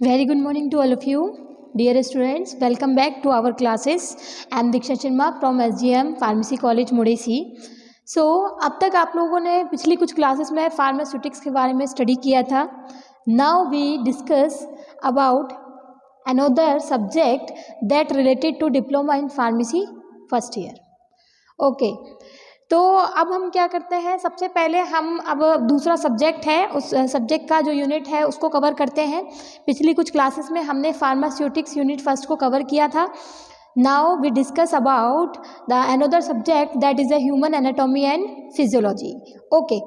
Very good morning to all of you, dear students. Welcome back to our classes. I am Diksha Sharma from SGM Pharmacy College Mudesi. So अब तक आप लोगों ने पिछली कुछ classes में pharmaceutics के बारे में स्टडी किया था. Now we discuss about another subject that related to diploma in pharmacy first year. Okay. तो अब हम क्या करते हैं, सबसे पहले हम अब दूसरा सब्जेक्ट है, उस सब्जेक्ट का जो यूनिट है उसको कवर करते हैं. पिछली कुछ क्लासेस में हमने फार्मास्यूटिक्स यूनिट फर्स्ट को कवर किया था. Now we discuss about the another subject that is the human anatomy and physiology. Okay,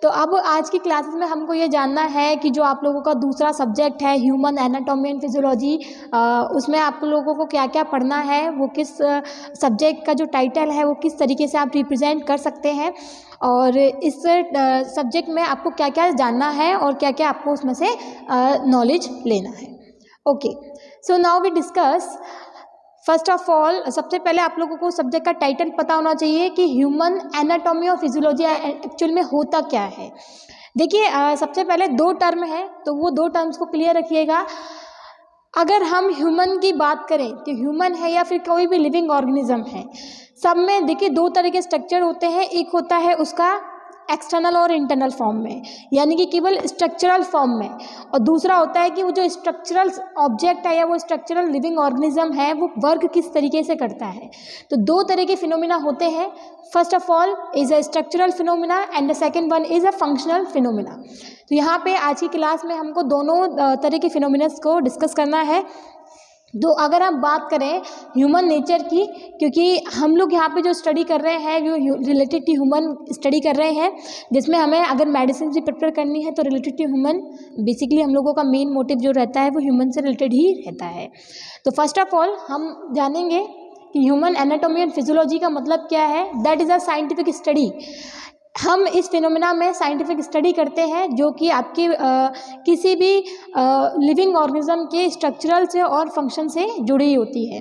तो अब आज की क्लासेस में हमको ये जानना है कि जो आप लोगों का दूसरा सब्जेक्ट है ह्यूमन एनाटॉमी एंड फिजियोलॉजी, उसमें आप लोगों को क्या क्या पढ़ना है, वो किस सब्जेक्ट का जो टाइटल है वो किस तरीके से आप रिप्रेजेंट कर सकते हैं, और इस सब्जेक्ट में आपको क्या क्या जानना है और क्या क्या आपको उसमें से नॉलेज लेना है. Okay, so now we discuss. First of all, सबसे पहले आप लोगों को सब्जेक्ट का टाइटल पता होना चाहिए कि ह्यूमन एनाटॉमी और फिजियोलॉजी एक्चुअल में होता क्या है. देखिए, सबसे पहले दो टर्म है, तो वो दो टर्म्स को क्लियर रखिएगा. अगर हम ह्यूमन की बात करें तो ह्यूमन है या फिर कोई भी लिविंग ऑर्गेनिज्म है, सब में देखिए दो तरह के स्ट्रक्चर होते हैं. एक होता है उसका एक्सटर्नल और इंटरनल फॉर्म में, यानी कि केवल स्ट्रक्चरल फॉर्म में, और दूसरा होता है कि वो जो स्ट्रक्चरल ऑब्जेक्ट है या वो स्ट्रक्चरल लिविंग ऑर्गेनिज्म है वो वर्क किस तरीके से करता है. तो दो तरह के फिनोमिना होते हैं. First of all is a structural phenomena and the second one is a functional phenomena. तो यहाँ पे आज की क्लास में हमको दोनों तरह के फिनोमिनस को डिस्कस करना है. तो अगर हम बात करें ह्यूमन नेचर की, क्योंकि हम लोग यहाँ पे जो स्टडी कर रहे हैं वो रिलेटेड टू ह्यूमन स्टडी कर रहे हैं, जिसमें हमें अगर मेडिसिन भी प्रिपेयर करनी है तो रिलेटेड टू ह्यूमन, बेसिकली हम लोगों का मेन मोटिव जो रहता है वो ह्यूमन से रिलेटेड ही रहता है. तो फर्स्ट ऑफ ऑल हम जानेंगे कि ह्यूमन एनाटॉमी एंड फिजियोलॉजी का मतलब क्या है. That is a scientific study. हम इस फिनोमेना में साइंटिफिक स्टडी करते हैं जो कि आपकी किसी भी लिविंग ऑर्गेनिज्म के स्ट्रक्चरल से और फंक्शन से जुड़ी होती है.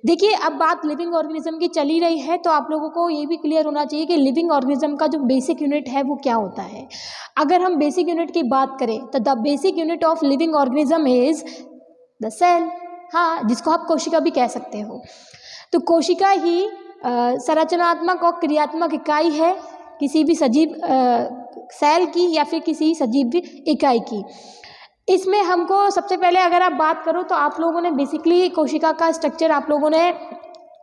देखिए, अब बात लिविंग ऑर्गेनिज्म की चली रही है तो आप लोगों को ये भी क्लियर होना चाहिए कि लिविंग ऑर्गेनिज्म का जो बेसिक यूनिट है वो क्या होता है. अगर हम बेसिक यूनिट की बात करें तो the basic unit of living organism is the cell. हाँ, जिसको आप कोशिका भी कह सकते हो. तो कोशिका ही संरचनात्मक और क्रियात्मक इकाई है किसी भी सजीव सेल की या फिर किसी सजीव इकाई की. इसमें हमको सबसे पहले अगर आप बात करो तो आप लोगों ने बेसिकली कोशिका का स्ट्रक्चर आप लोगों ने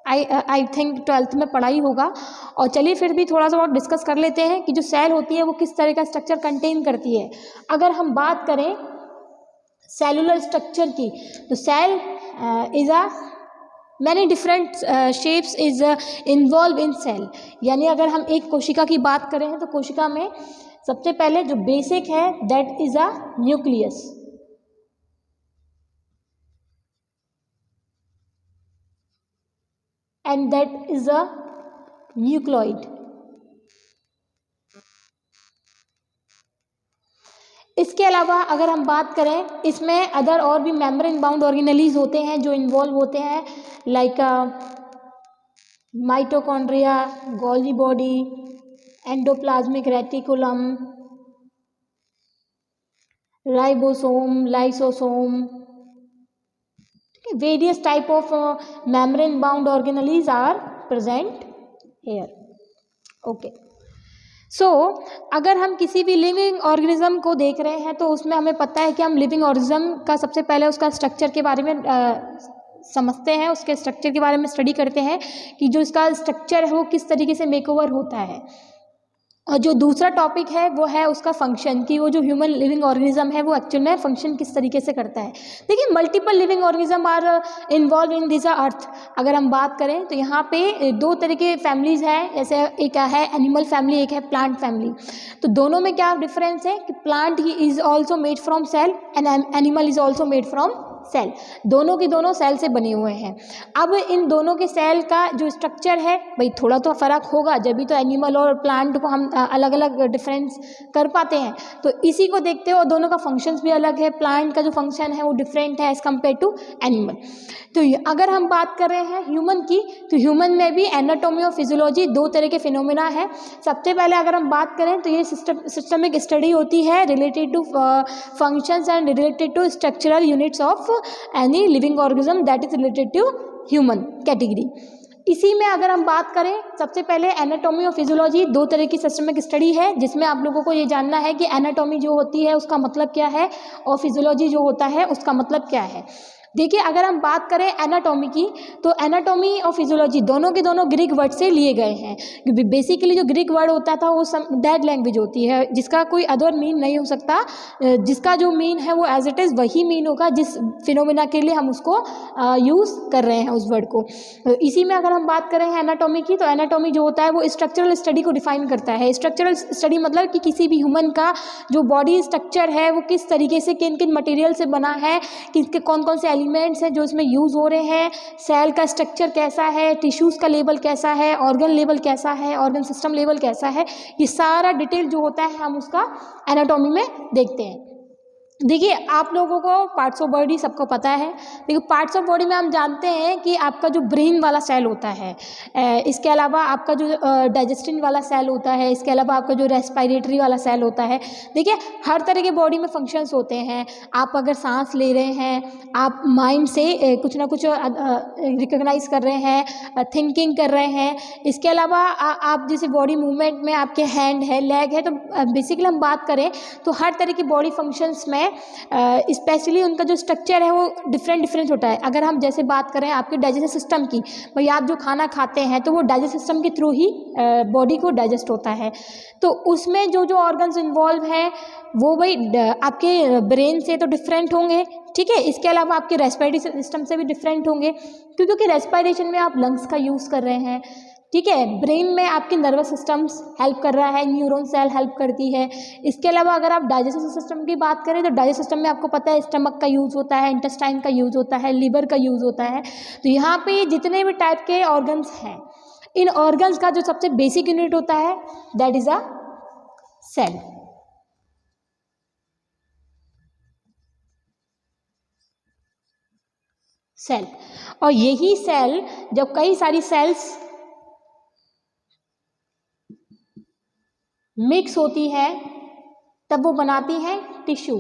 आई थिंक 12th में पढ़ा ही होगा. और चलिए फिर भी थोड़ा सा और डिस्कस कर लेते हैं कि जो सेल होती है वो किस तरह का स्ट्रक्चर कंटेन करती है. अगर हम बात करें सेलुलर स्ट्रक्चर की तो cell is a many different shapes is involve in cell. यानी अगर हम एक कोशिका की बात करें तो कोशिका में सबसे पहले जो बेसिक है that is a nucleus. And that is a nucleoid. इसके अलावा अगर हम बात करें, इसमें अदर और भी मेम्ब्रेन बाउंड ऑर्गेनेलीज होते हैं जो इन्वॉल्व होते हैं, like mitochondria, Golgi body, endoplasmic reticulum, ribosome, lysosome. Various type of membrane bound organelles are present here. Okay, so अगर हम किसी भी लिविंग ऑर्गेनिज्म को देख रहे हैं तो उसमें हमें पता है कि हम लिविंग ऑर्गेनिज्म का सबसे पहले उसका स्ट्रक्चर के बारे में समझते हैं, उसके स्ट्रक्चर के बारे में स्टडी करते हैं कि जो इसका स्ट्रक्चर है वो किस तरीके से मेकओवर होता है. और जो दूसरा टॉपिक है वो है उसका फंक्शन, कि वो जो ह्यूमन लिविंग ऑर्गेनिज्म है वो एक्चुअल में फंक्शन किस तरीके से करता है. देखिए, multiple living organism are involve in this earth. अगर हम बात करें तो यहाँ पे दो तरह के फैमिलीज हैं, जैसे एक है एनिमल फैमिली, एक है प्लांट फैमिली. तो दोनों में क्या डिफरेंस है कि प्लांट ही is also made from cell and animal is also made from cell, दोनों के दोनों सेल से बने हुए हैं। अब इन दोनों के सेल का जो स्ट्रक्चर है भाई थोड़ा तो फ़र्क होगा, जब भी तो एनिमल और प्लांट को हम अलग अलग डिफरेंस कर पाते हैं। तो इसी को देखते हो, दोनों का फंक्शंस भी अलग है, प्लांट का जो फंक्शन है वो डिफरेंट है एज़ कम्पेयर टू एनिमल। तो अगर हम बात कर रहे हैं ह्यूमन की, तो ह्यूमन में भी एनाटॉमी और फिजियोलॉजी दो तरह के फिनोमेना है। सबसे पहले अगर हम बात करें तो ये सिस्टमिक स्टडी होती है related to functions and related to structural units of any living organism that is related to human category. इसी में अगर हम बात करें, सबसे पहले एनाटॉमी और फिजियोलॉजी दो तरह की सिस्टमिक स्टडी है, जिसमें आप लोगों को ये जानना है कि एनाटॉमी जो होती है उसका मतलब क्या है और फिजियोलॉजी जो होता है उसका मतलब क्या है। देखिए, अगर हम बात करें एनाटॉमी की, तो एनाटॉमी और फिजियोलॉजी दोनों के दोनों ग्रीक वर्ड से लिए गए हैं, क्योंकि बेसिकली जो ग्रीक वर्ड होता था वो डेड लैंग्वेज होती है, जिसका कोई अदर मीन नहीं हो सकता, जिसका जो मीन है वो एज इट इज़ वही मीन होगा जिस फिनोमेना के लिए हम उसको यूज़ कर रहे हैं उस वर्ड को। इसी में अगर हम बात करें एनाटॉमी की, तो एनाटॉमी जो होता है वो स्ट्रक्चरल स्टडी को डिफाइन करता है। स्ट्रक्चरल स्टडी मतलब कि किसी भी ह्यूमन का जो बॉडी स्ट्रक्चर है वो किस तरीके से, किन किन मटेरियल से बना है, किसके कौन कौन से एलिमेंट्स हैं जो इसमें यूज़ हो रहे हैं, सेल का स्ट्रक्चर कैसा है, टिश्यूज़ का लेवल कैसा है, ऑर्गन लेवल कैसा है, ऑर्गन सिस्टम लेवल कैसा है, ये सारा डिटेल जो होता है हम उसका एनाटॉमी में देखते हैं। देखिए, आप लोगों को पार्ट्स ऑफ बॉडी सबको पता है। देखिए, पार्ट्स ऑफ बॉडी में हम जानते हैं कि आपका जो ब्रेन वाला सेल होता है, इसके अलावा आपका जो डाइजेस्टिव वाला सेल होता है, इसके अलावा आपका जो रेस्पिरेटरी वाला सेल होता है। देखिए, हर तरह के बॉडी में फंक्शंस होते हैं। आप अगर सांस ले रहे हैं, आप माइंड से कुछ ना कुछ रिकॉग्नाइज कर रहे हैं, थिंकिंग कर रहे हैं। इसके अलावा आप जैसे बॉडी मूवमेंट में आपके हैंड है, लेग है, तो बेसिकली हम बात करें तो हर तरह की बॉडी फंक्शंस में स्पेशली उनका जो स्ट्रक्चर है वो डिफरेंट होता है। अगर हम जैसे बात करें आपके डाइजेस्टिव सिस्टम की, भाई आप जो खाना खाते हैं तो वो डाइजेस्टिव सिस्टम के थ्रू ही बॉडी को डाइजेस्ट होता है। तो उसमें जो जो ऑर्गन्स इन्वॉल्व हैं वो भाई आपके ब्रेन से तो डिफरेंट होंगे, ठीक है। इसके अलावा आपके रेस्पिरेटरी सिस्टम से भी डिफरेंट होंगे, क्योंकि रेस्पिरेशन में आप लंग्स का यूज़ कर रहे हैं, ठीक है। ब्रेन में आपके नर्वस सिस्टम्स हेल्प कर रहा है, न्यूरॉन सेल हेल्प करती है। इसके अलावा अगर आप डाइजेस्टिव सिस्टम की बात करें तो डाइजेस्टिव सिस्टम में आपको पता है स्टमक का यूज़ होता है, इंटेस्टाइन का यूज़ होता है, लीवर का यूज़ होता है। तो यहाँ पे जितने भी टाइप के ऑर्गन्स हैं, इन ऑर्गन्स का जो सबसे बेसिक यूनिट होता है that is a cell. Cell, और यही सेल जब कई सारी सेल्स मिक्स होती है तब वो बनाती हैं टिश्यू।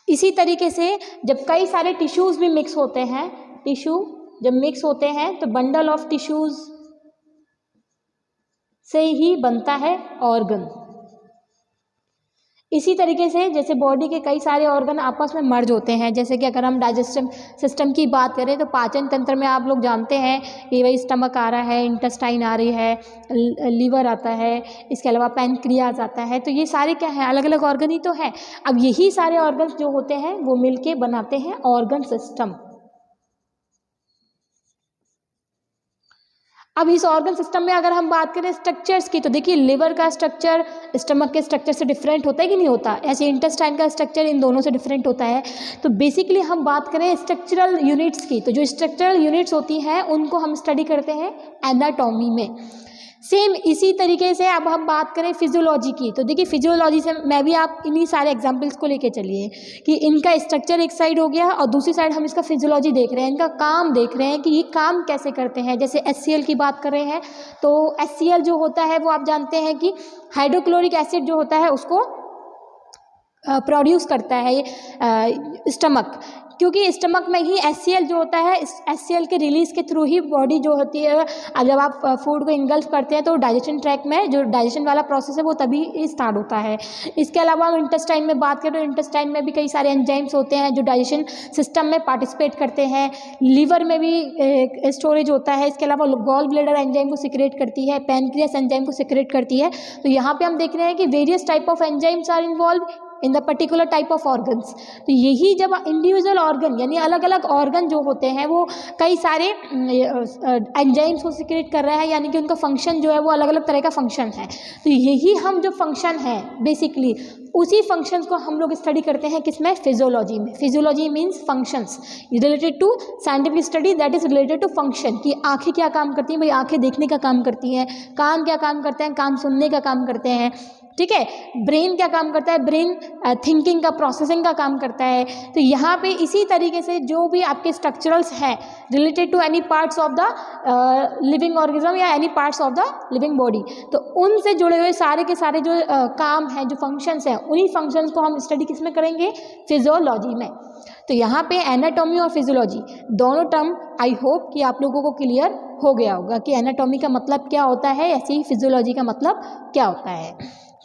इसी तरीके से जब कई सारे टिश्यूज़ भी मिक्स होते हैं, टिश्यू जब मिक्स होते हैं तो बंडल ऑफ टिश्यूज़ से ही बनता है ऑर्गन। इसी तरीके से जैसे बॉडी के कई सारे ऑर्गन आपस में मर्ज होते हैं, जैसे कि अगर हम डाइजेस्टिव सिस्टम की बात करें तो पाचन तंत्र में आप लोग जानते हैं कि वही स्टमक आ रहा है, इंटेस्टाइन आ रही है, लीवर आता है, इसके अलावा पैनक्रियाज आता है। तो ये सारे क्या हैं, अलग अलग ऑर्गन ही तो हैं। अब यही सारे ऑर्गन्स जो होते हैं वो मिलके बनाते हैं ऑर्गन सिस्टम। अब इस ऑर्गन सिस्टम में अगर हम बात करें स्ट्रक्चर्स की, तो देखिए लिवर का स्ट्रक्चर स्टमक के स्ट्रक्चर से डिफरेंट होता है कि नहीं होता, ऐसे इंटेस्टाइन का स्ट्रक्चर इन दोनों से डिफरेंट होता है। तो बेसिकली हम बात करें स्ट्रक्चरल यूनिट्स की, तो जो स्ट्रक्चरल यूनिट्स होती हैं उनको हम स्टडी करते हैं एनाटॉमी में। सेम इसी तरीके से अब हम बात करें फिजियोलॉजी की, तो देखिए फिजियोलॉजी से मैं भी आप इन्हीं सारे एग्जांपल्स को लेके चलिए कि इनका स्ट्रक्चर एक साइड हो गया और दूसरी साइड हम इसका फिजियोलॉजी देख रहे हैं, इनका काम देख रहे हैं कि ये काम कैसे करते हैं। जैसे HCl की बात कर रहे हैं तो HCl जो होता है वो आप जानते हैं कि हाइड्रोक्लोरिक एसिड जो होता है उसको प्रोड्यूस करता है स्टमक, क्योंकि स्टमक में ही HCl जो होता है, HCl के रिलीज़ के थ्रू ही बॉडी जो होती है, अब जब आप फूड को इंगल्फ करते हैं तो डाइजेशन ट्रैक में जो डाइजेशन वाला प्रोसेस है वो तभी स्टार्ट होता है। इसके अलावा हम इंटेस्टाइन में बात करें तो इंटेस्टाइन में भी कई सारे एंजाइम्स होते हैं जो डाइजेशन सिस्टम में पार्टिसिपेट करते हैं। लीवर में भी स्टोरेज होता है। इसके अलावा गॉल ब्लैडर एंजाइम को सिक्रेट करती है, पैनक्रियास एंजाइम को सिक्रेट करती है। तो यहाँ पर हम देख रहे हैं कि various type of enzymes are involve in the particular type of organs. तो यही जब इंडिविजुअल ऑर्गन यानी अलग अलग ऑर्गन जो होते हैं वो कई सारे एंजाइम्स को सिक्रेट कर रहे हैं, यानी कि उनका फंक्शन जो है वो अलग अलग तरह का फंक्शन है। तो यही हम जो फंक्शन है बेसिकली उसी फंक्शंस को हम लोग स्टडी करते हैं किसमें, फिजियोलॉजी में। Physiology means functions related to scientific study that is related to function, कि आंखें क्या काम करती हैं, भाई आंखें देखने का काम करती हैं, कान क्या काम करते हैं, कान सुनने का काम करते हैं, ठीक है। ब्रेन क्या काम करता है, ब्रेन थिंकिंग का, प्रोसेसिंग का काम करता है। तो यहाँ पे इसी तरीके से जो भी आपके स्ट्रक्चरल्स हैं related to any parts of the living organism या any parts of the living body, तो उनसे जुड़े हुए सारे के सारे जो काम हैं, जो फंक्शंस हैं, उन्हीं फंक्शंस को हम स्टडी किस में करेंगे, फिजियोलॉजी में। तो यहाँ पे एनाटॉमी और फिजियोलॉजी दोनों टर्म आई होप कि आप लोगों को क्लियर हो गया होगा कि एनाटॉमी का मतलब क्या होता है, ऐसे ही फिजियोलॉजी का मतलब क्या होता है,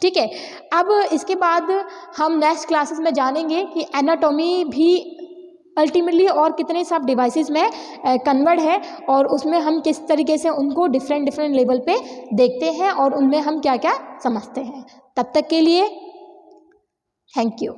ठीक है। अब इसके बाद हम नेक्स्ट क्लासेस में जानेंगे कि एनाटॉमी भी अल्टीमेटली और कितने सब डिवाइसेस में कन्वर्ट है, और उसमें हम किस तरीके से उनको डिफरेंट लेवल पे देखते हैं और उनमें हम क्या क्या समझते हैं। तब तक के लिए थैंक यू।